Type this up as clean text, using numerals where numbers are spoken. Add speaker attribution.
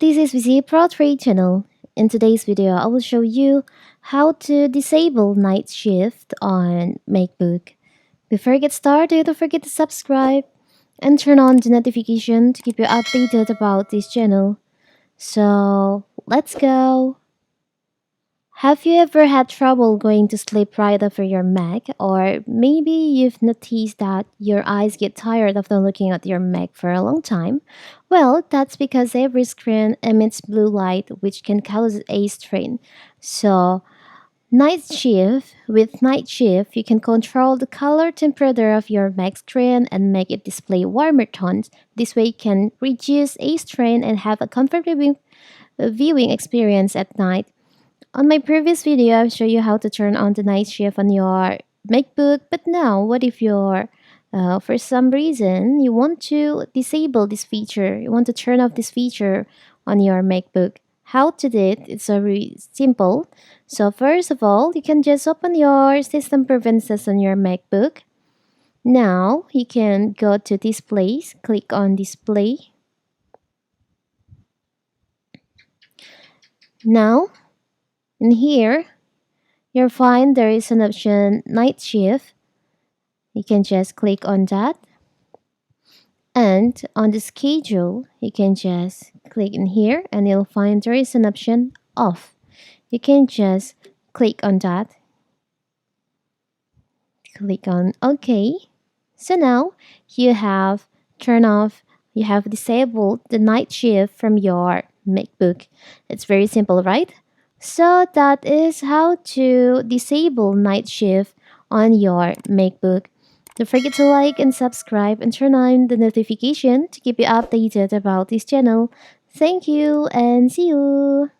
Speaker 1: This is VC Pro Trade channel. In today's video, I will show you how to disable night shift on Macbook. Before I get started, don't forget to subscribe and turn on the notification to keep you updated about this channel. So, let's go! Have you ever had trouble going to sleep right after your Mac? Or maybe you've noticed that your eyes get tired after looking at your Mac for a long time? Well, that's because every screen emits blue light, which can cause eye strain. So, with night shift, you can control the color temperature of your Mac screen and make it display warmer tones. This way, you can reduce eye strain and have a comfortable viewing experience at night. On my previous video, I've shown you how to turn on the night shift on your MacBook. But now, what if for some reason, you want to disable this feature? You want to turn off this feature on your MacBook. How to do it? It's very simple. So first of all, you can just open your System Preferences on your MacBook. Now, you can go to Displays, click on Display. Now, in here, you'll find there is an option Night Shift. You can just click on that. And on the schedule, you can just click in here and you'll find there is an option Off. You can just click on that. Click on OK. So now you have you have disabled the night shift from your MacBook. It's very simple, right? So that is how to disable night shift on your MacBook. Don't forget to like and subscribe and turn on the notification to keep you updated about this channel. Thank you and see you!